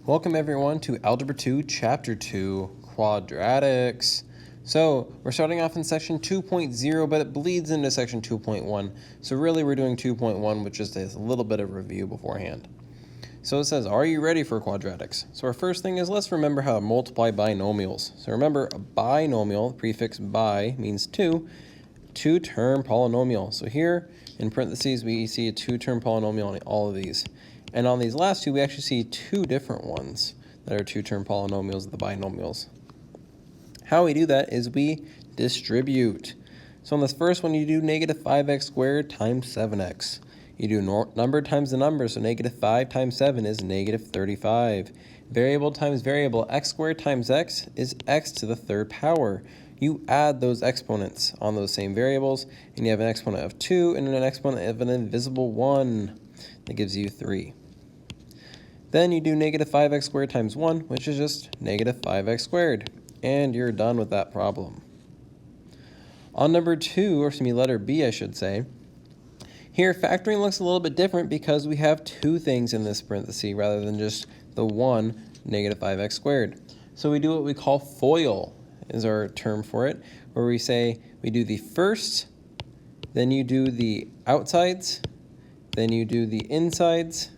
Welcome everyone to Algebra 2, Chapter 2, Quadratics. So we're starting off in section 2.0, but it bleeds into section 2.1. So really we're doing 2.1, which just is a little bit of review beforehand. So it says, are you ready for quadratics? So our first thing is, let's remember how to multiply binomials. So remember, a binomial, prefix bi, means two-term polynomial. So here in parentheses, we see a two-term polynomial on all of these. And on these last two, we actually see two different ones that are two-term polynomials, the binomials. How we do that is we distribute. So on this first one, you do negative 5x squared times 7x. You do number times the number, so negative 5 times 7 is negative 35. Variable times variable, x squared times x is x to the third power. You add those exponents on those same variables, and you have an exponent of 2 and an exponent of an invisible 1. That gives you 3. Then you do negative 5x squared times 1, which is just negative 5x squared. And you're done with that problem. On number 2, or excuse me, letter B, I should say, here factoring looks a little bit different because we have two things in this parenthesis rather than just the one negative 5x squared. So we do what we call FOIL is our term for it, where we say we do the first, then you do the outsides, then you do the insides,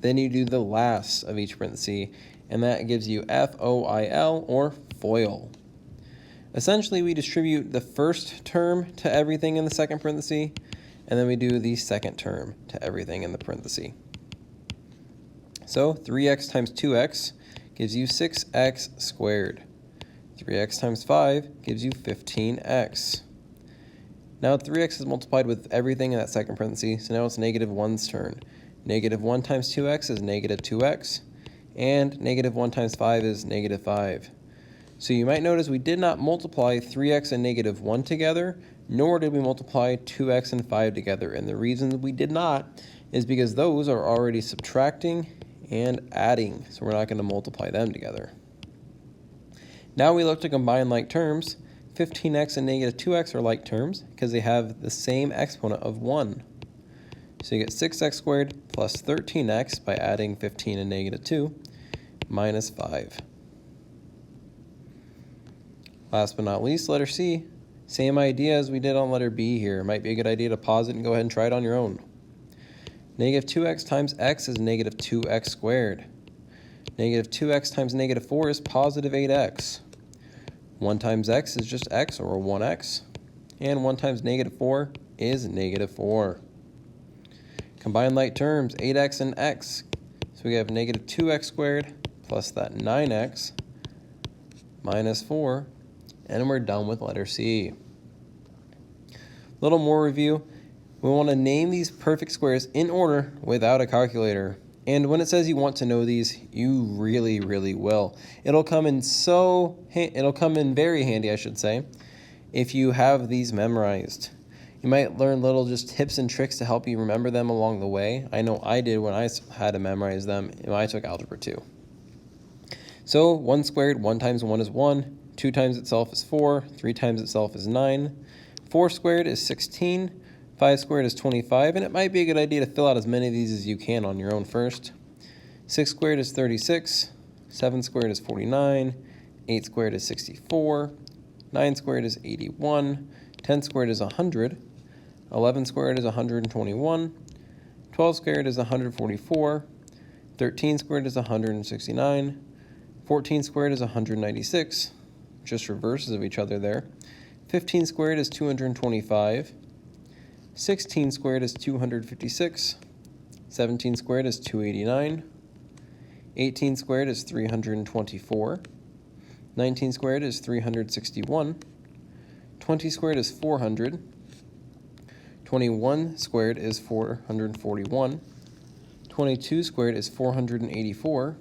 then you do the last of each parenthesis, and that gives you FOIL, or FOIL. Essentially, we distribute the first term to everything in the second parenthesis, and then we do the second term to everything in the parenthesis. So 3x times 2x gives you 6x squared. 3x times 5 gives you 15x. Now 3x is multiplied with everything in that second parenthesis, so now it's negative 1's turn. Negative 1 times 2x is negative 2x, and negative 1 times 5 is negative 5. So you might notice we did not multiply 3x and negative 1 together, nor did we multiply 2x and 5 together. And the reason we did not is because those are already subtracting and adding, so we're not going to multiply them together. Now we look to combine like terms. 15x and negative 2x are like terms because they have the same exponent of 1. So you get 6x squared plus 13x by adding 15 and negative 2 minus 5. Last but not least, letter C. Same idea as we did on letter B here. It might be a good idea to pause it and go ahead and try it on your own. Negative 2x times x is negative 2x squared. Negative 2x times negative 4 is positive 8x. 1 times x is just x, or 1x. And 1 times negative 4 is negative 4. Combine like terms, 8x and x. So we have negative 2x squared plus that 9x minus 4. And we're done with letter C. Little more review. We want to name these perfect squares in order without a calculator. And when it says you want to know these, you really, really will. It'll come in very handy, I should say, if you have these memorized. You might learn little just tips and tricks to help you remember them along the way. I know I did when I had to memorize them when I took Algebra 2. So 1 squared, 1 times 1 is 1. 2 times itself is 4. 3 times itself is 9. 4 squared is 16. 5 squared is 25. And it might be a good idea to fill out as many of these as you can on your own first. 6 squared is 36. 7 squared is 49. 8 squared is 64. 9 squared is 81. 10 squared is 100. 11 squared is 121. 12 squared is 144. 13 squared is 169. 14 squared is 196. Just reverses of each other there. 15 squared is 225. 16 squared is 256. 17 squared is 289. 18 squared is 324. 19 squared is 361. 20 squared is 400. 21 squared is 441. 22 squared is 484.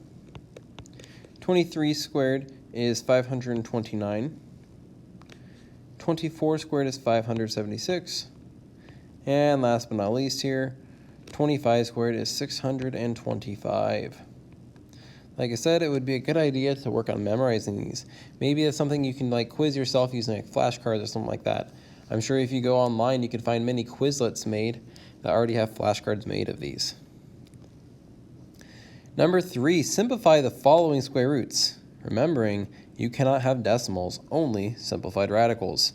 23 squared is 529. 24 squared is 576. And last but not least here, 25 squared is 625. Like I said, it would be a good idea to work on memorizing these. Maybe it's something you can quiz yourself using flashcards or something like that. I'm sure if you go online, you can find many Quizlets made that already have flashcards made of these. Number 3, simplify the following square roots. Remembering, you cannot have decimals, only simplified radicals.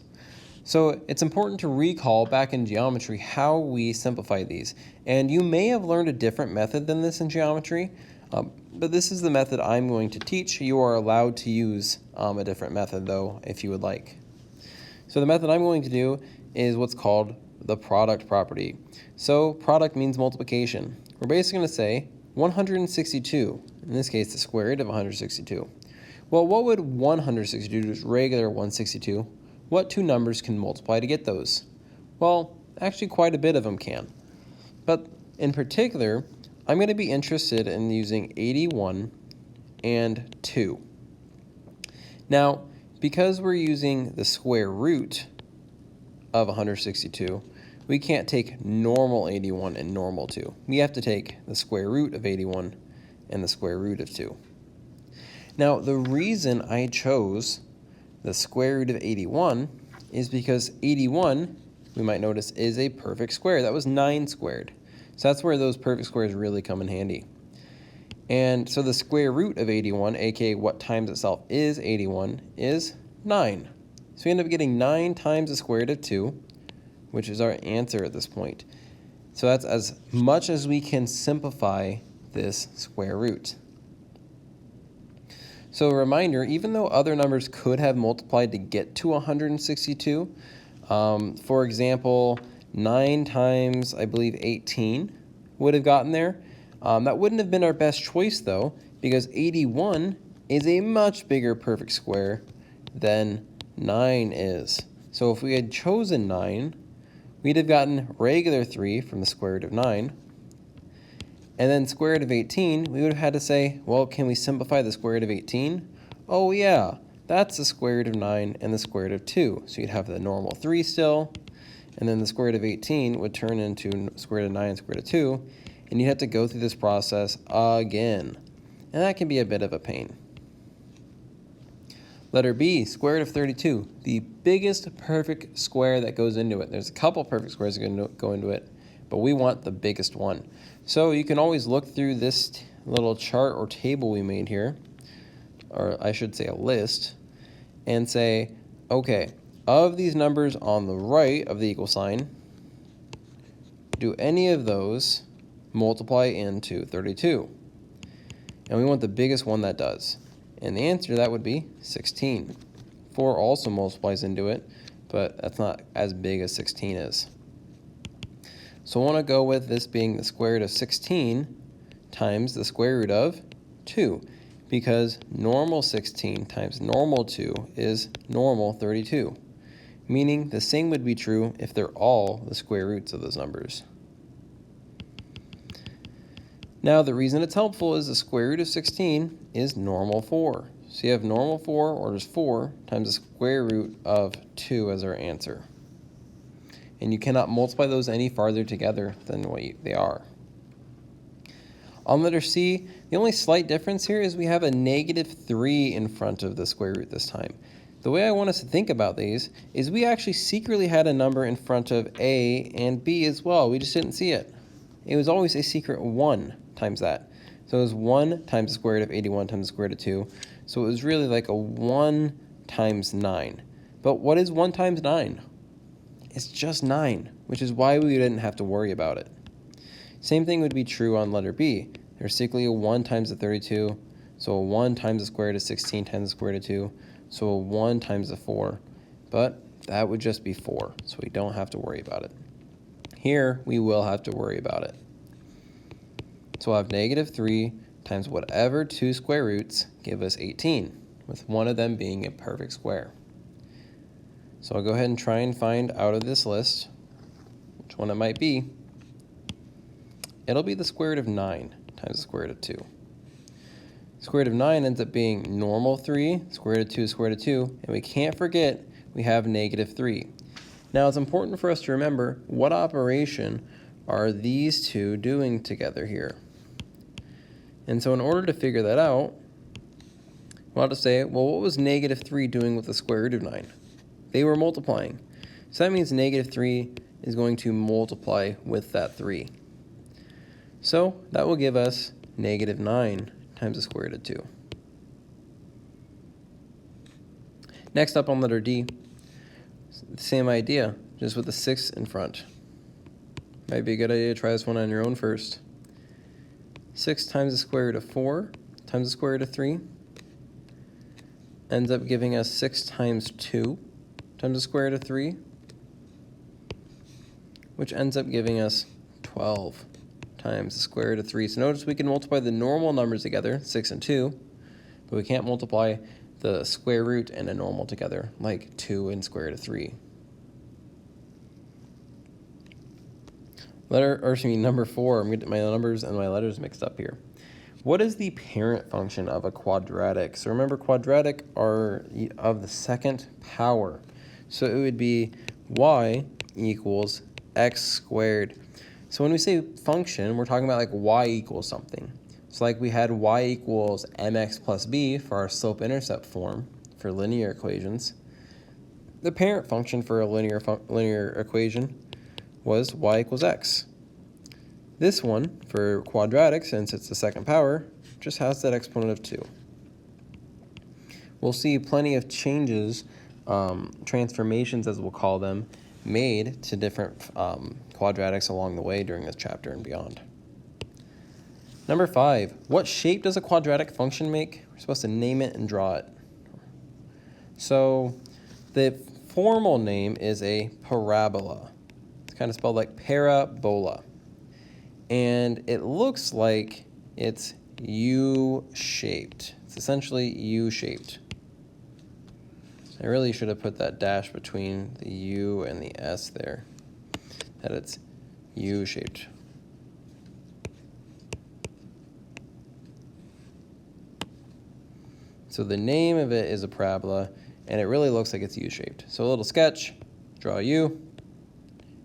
So it's important to recall back in geometry how we simplify these. And you may have learned a different method than this in geometry, but this is the method I'm going to teach. You are allowed to use a different method though, if you would like. So the method I'm going to do is what's called the product property. So product means multiplication. We're basically going to say 162, in this case the square root of 162. Well, what would 162 do? Just regular 162. What two numbers can multiply to get those? Well, actually quite a bit of them can. But in particular, I'm going to be interested in using 81 and 2. Now, because we're using the square root of 162, we can't take normal 81 and normal 2. We have to take the square root of 81 and the square root of 2. Now, the reason I chose the square root of 81 is because 81, we might notice, is a perfect square. That was 9 squared. So that's where those perfect squares really come in handy. And so the square root of 81, aka what times itself is 81, is 9. So we end up getting 9 times the square root of 2, which is our answer at this point. So that's as much as we can simplify this square root. So a reminder, even though other numbers could have multiplied to get to 162, for example, 9 times, I believe, 18 would have gotten there. That wouldn't have been our best choice, though, because 81 is a much bigger perfect square than 9 is. So if we had chosen 9, we'd have gotten regular 3 from the square root of 9. And then square root of 18, we would have had to say, well, can we simplify the square root of 18? Oh, yeah, that's the square root of 9 and the square root of 2. So you'd have the normal 3 still, and then the square root of 18 would turn into square root of 9 and square root of 2, and you'd have to go through this process again. And that can be a bit of a pain. Letter B, square root of 32, the biggest perfect square that goes into it. There's a couple perfect squares that go into it, but we want the biggest one. So you can always look through this little chart or table we made here, or I should say a list, and say, okay, of these numbers on the right of the equal sign, do any of those multiply into 32? And we want the biggest one that does. And the answer to that would be 16. 4 also multiplies into it, but that's not as big as 16 is. So I want to go with this being the square root of 16 times the square root of 2, because normal 16 times normal 2 is normal 32, meaning the same would be true if they're all the square roots of those numbers. Now, the reason it's helpful is the square root of 16 is normal 4. So you have normal 4, or just 4, times the square root of 2 as our answer. And you cannot multiply those any farther together than what they are. On letter C, the only slight difference here is we have a negative 3 in front of the square root this time. The way I want us to think about these is we actually secretly had a number in front of A and B as well. We just didn't see it. It was always a secret 1 times that. So it was 1 times the square root of 81 times the square root of 2. So it was really like a 1 times 9. But what is 1 times 9? It's just 9, which is why we didn't have to worry about it. Same thing would be true on letter B. There's secretly a 1 times the 32, so a 1 times the square root of 16 times the square root of 2, so a 1 times the 4. But that would just be 4, so we don't have to worry about it. Here, we will have to worry about it. So we'll have negative 3 times whatever 2 square roots give us 18, with one of them being a perfect square. So I'll go ahead and try and find out of this list which one it might be. It'll be the square root of 9 times the square root of 2. Square root of 9 ends up being normal 3, square root of 2 is square root of 2, and we can't forget we have negative 3. Now it's important for us to remember what operation are these two doing together here. And so in order to figure that out, we'll have to say, well, what was negative 3 doing with the square root of 9? They were multiplying. So that means negative 3 is going to multiply with that 3. So that will give us negative 9 times the square root of 2. Next up on letter D, same idea, just with the 6 in front. Might be a good idea to try this one on your own first. 6 times the square root of 4 times the square root of 3 ends up giving us 6 times 2 times the square root of 3, which ends up giving us 12 times the square root of 3. So notice we can multiply the normal numbers together, 6 and 2, but we can't multiply the square root and a normal together, like 2 and square root of 3. Number 4, I'm getting my numbers and my letters mixed up here. What is the parent function of a quadratic? So remember, quadratic are of the second power. So it would be y equals x squared. So when we say function, we're talking about like y equals something. So like we had y equals mx plus b for our slope-intercept form for linear equations. The parent function for a linear equation was y equals x. This one, for quadratic, since it's the second power, just has that exponent of 2. We'll see plenty of changes, transformations as we'll call them, made to different quadratics along the way during this chapter and beyond. Number 5, what shape does a quadratic function make? We're supposed to name it and draw it. So the formal name is a parabola. It's kind of spelled like parabola. And it looks like it's U-shaped. It's essentially U-shaped. I really should have put that dash between the U and the S there, that it's U-shaped. So the name of it is a parabola, and it really looks like it's U-shaped. So a little sketch, draw a U,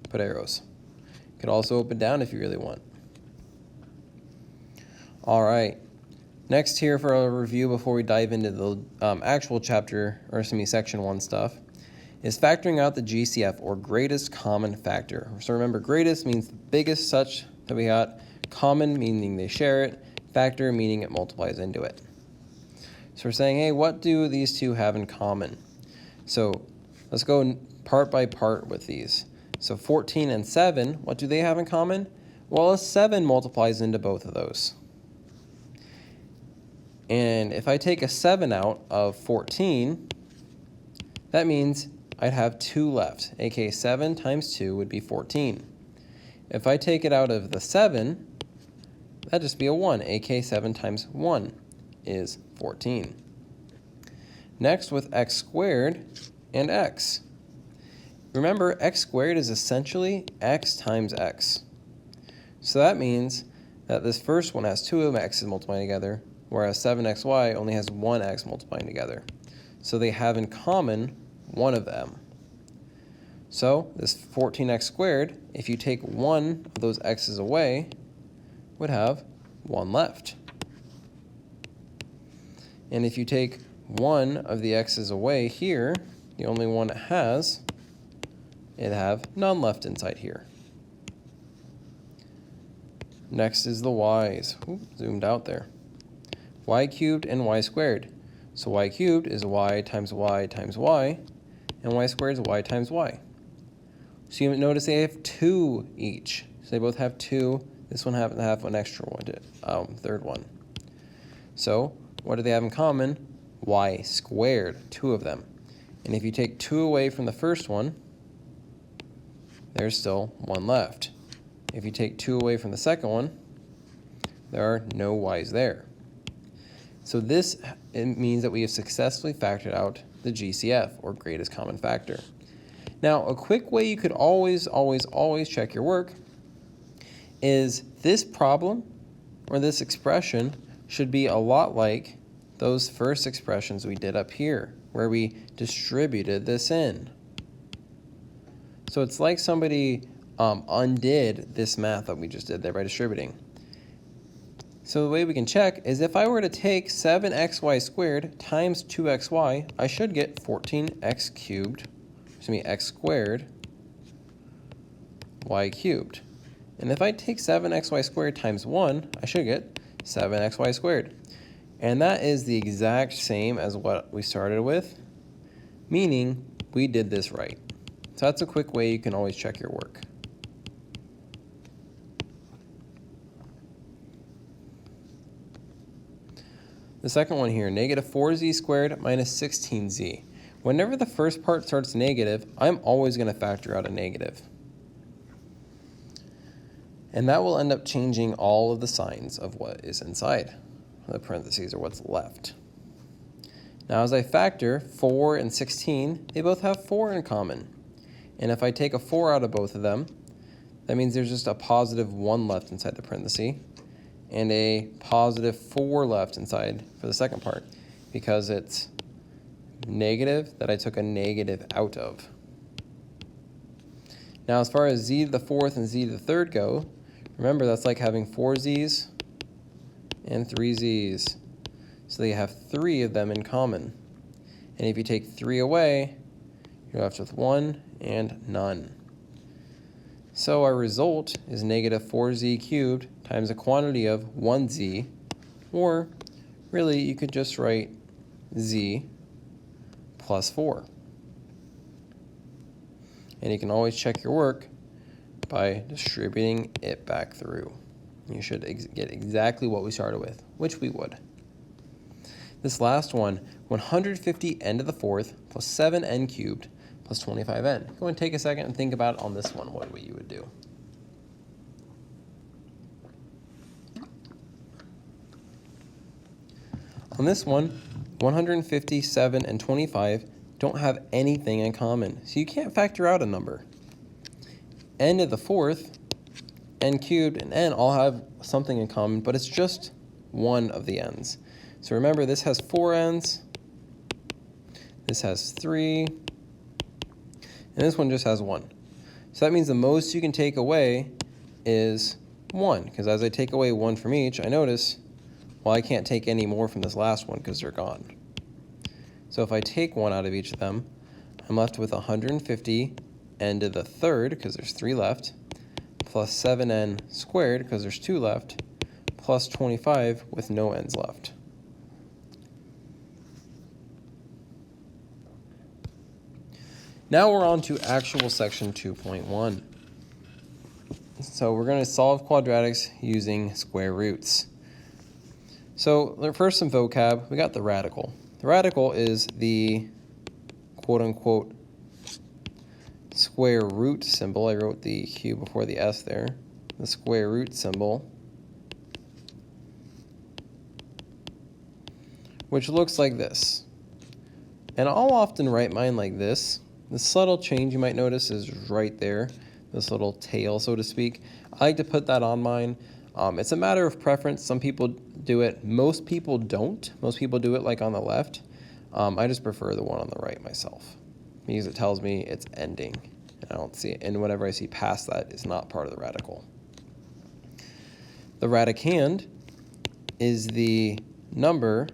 put arrows. You could also open down if you really want. All right, next here for a review before we dive into the actual chapter, or section 1 stuff, is factoring out the GCF, or greatest common factor. So remember, greatest means the biggest such that we got, common meaning they share it, factor meaning it multiplies into it. So we're saying, hey, what do these two have in common? So let's go part by part with these. So 14 and 7, what do they have in common? Well, a 7 multiplies into both of those. And if I take a 7 out of 14, that means I'd have 2 left, aka 7 times 2 would be 14. If I take it out of the 7, that'd just be a 1, aka 7 times 1 is 14. Next, with x squared and x. Remember, x squared is essentially x times x. So that means that this first one has 2 of x's multiplying together, whereas 7xy only has 1x multiplying together. So they have in common one of them. So this 14x squared, if you take one of those x's away, would have 1 left. And if you take one of the x's away here, the only one it has, it'd have none left inside here. Next is the y's. Ooh, zoomed out there. Y cubed and y squared. So y cubed is y times y times y, and y squared is y times y. So you notice they have 2 each. So they both have 2. This one happens to have an extra one, third one. So what do they have in common? Y squared, 2 of them. And if you take 2 away from the first one, there's still 1 left. If you take 2 away from the second one, there are no y's there. So this means that we have successfully factored out the GCF, or greatest common factor. Now, a quick way you could always check your work is this problem, or this expression, should be a lot like those first expressions we did up here, where we distributed this in. So it's like somebody undid this math that we just did there by distributing. So the way we can check is if I were to take 7xy squared times 2xy, I should get 14x cubed, x squared, y cubed. And if I take 7xy squared times 1, I should get 7xy squared. And that is the exact same as what we started with, meaning we did this right. So that's a quick way you can always check your work. The second one here, negative 4z squared minus 16z. Whenever the first part starts negative, I'm always going to factor out a negative. And that will end up changing all of the signs of what is inside the parentheses, or what's left. Now as I factor 4 and 16, they both have 4 in common. And if I take a 4 out of both of them, that means there's just a positive 1 left inside the parenthesis and a positive 4 left inside for the second part, because it's negative that I took a negative out of. Now as far as z to the fourth and z to the third go, remember that's like having 4 z's and 3 z's. So they have 3 of them in common. And if you take 3 away, you're left with 1 and none. So our result is negative 4z cubed times a quantity of 1z, or really you could just write z plus 4. And you can always check your work by distributing it back through. You should get exactly what we started with, which we would. This last one, 150 n to the fourth plus 7n cubed plus 25n. Go and take a second and think about on this one what you would do. On this one, 157 and 25 don't have anything in common, so you can't factor out a number. N to the fourth, n cubed, and n all have something in common, but it's just one of the n's. So remember, this has 4 n's, this has 3, and this one just has 1. So that means the most you can take away is 1, because as I take away 1 from each, I notice, well, I can't take any more from this last one because they're gone. So if I take 1 out of each of them, I'm left with 150 n to the third, because there's 3 left, plus 7n squared, because there's 2 left, plus 25 with no n's left. Now we're on to actual section 2.1. So we're going to solve quadratics using square roots. So first some vocab. We got the radical. The radical is the quote-unquote square root symbol. I wrote the Q before the S there. The square root symbol, which looks like this. And I'll often write mine like this. The subtle change you might notice is right there, this little tail, so to speak. I like to put that on mine. It's a matter of preference. Some people do it. Most people don't. Most people do it like on the left. I just prefer the one on the right myself, because it tells me it's ending. And I don't see it. And whenever I see past that, it's not part of the radical. The radicand is the number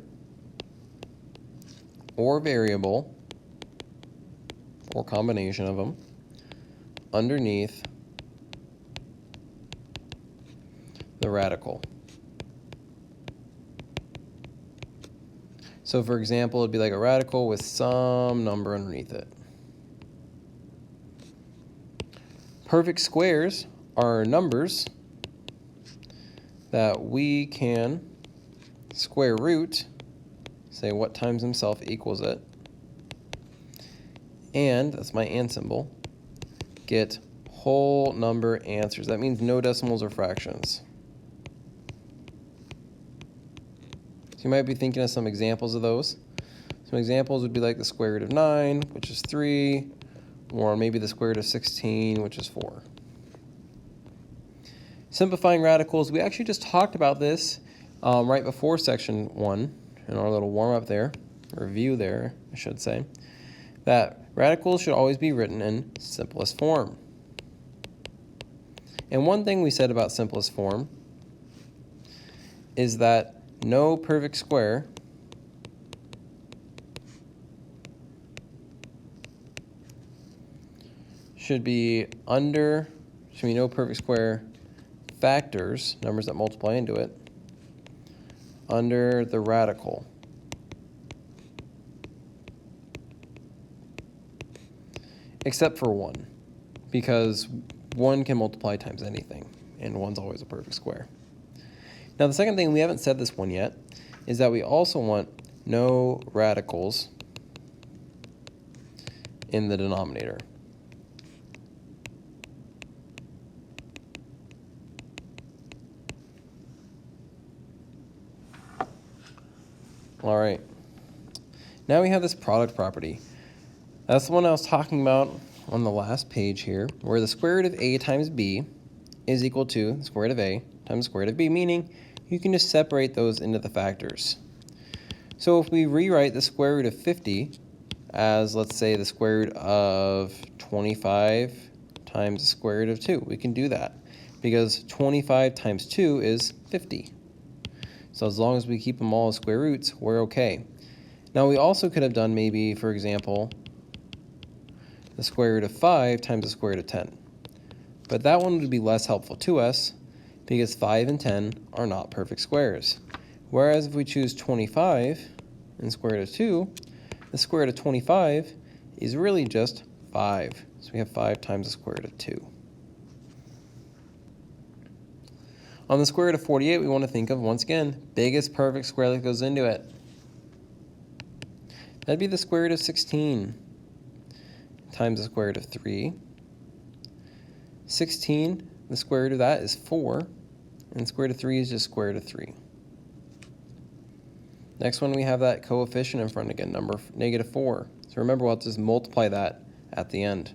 or variable, or combination of them, underneath the radical. So for example, it'd be like a radical with some number underneath it. Perfect squares are numbers that we can square root, say what times himself equals it, and, that's my and symbol, get whole number answers. That means no decimals or fractions. So you might be thinking of some examples of those. Some examples would be like the square root of 9, which is 3, or maybe the square root of 16, which is 4. Simplifying radicals, we actually just talked about this right before section 1 in our little warm-up there, review there, I should say, that radicals should always be written in simplest form. And one thing we said about simplest form is that no perfect square should be no perfect square factors, numbers that multiply into it, under the radical. Except for 1, because 1 can multiply times anything, and 1's always a perfect square. Now the second thing, we haven't said this one yet, is that we also want no radicals in the denominator. All right, now we have this product property. That's the one I was talking about on the last page here, where the square root of a times b is equal to the square root of a times the square root of b, meaning you can just separate those into the factors. So if we rewrite the square root of 50 as, let's say, the square root of 25 times the square root of 2, we can do that because 25 times 2 is 50. So as long as we keep them all as square roots, we're okay. Now we also could have done maybe, for example, the square root of 5 times the square root of 10. But that one would be less helpful to us because 5 and 10 are not perfect squares. Whereas if we choose 25 and square root of 2, the square root of 25 is really just 5. So we have 5 times the square root of 2. On the square root of 48, we want to think of, once again, biggest perfect square that goes into it. That'd be the square root of 16 times the square root of 3. 16, the square root of that is 4, and the square root of 3 is just square root of 3. Next one, we have that coefficient in front again, number -4. So remember, we'll just multiply that at the end.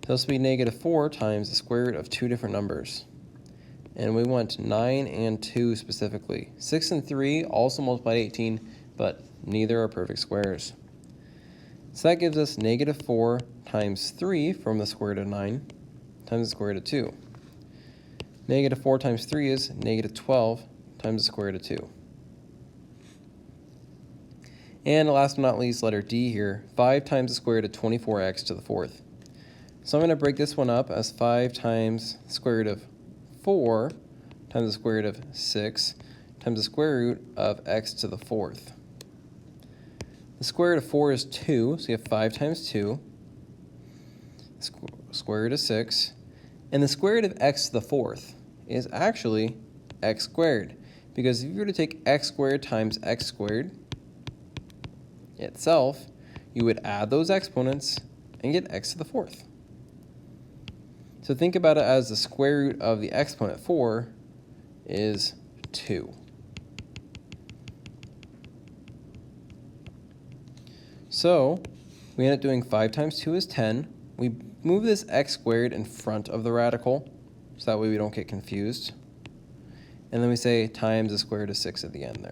So this will be -4 times the square root of 2 different numbers. And we want 9 and 2 specifically. 6 and 3 also multiply 18, but neither are perfect squares. So that gives us -4 times 3 from the square root of 9 times the square root of 2. -4 times 3 is -12 times the square root of 2. And last but not least, letter D here, 5 times the square root of 24x to the 4th. So I'm going to break this one up as 5 times the square root of 4 times the square root of 6 times the square root of x to the 4th. The square root of 4 is 2, so you have 5 times 2, square root of 6, and the square root of x to the 4th is actually x squared, because if you were to take x squared times x squared itself, you would add those exponents and get x to the 4th. So think about it as the square root of the exponent 4 is 2. So we end up doing 5 times 2 is 10. We move this x squared in front of the radical, so that way we don't get confused. And then we say times the square root of 6 at the end there.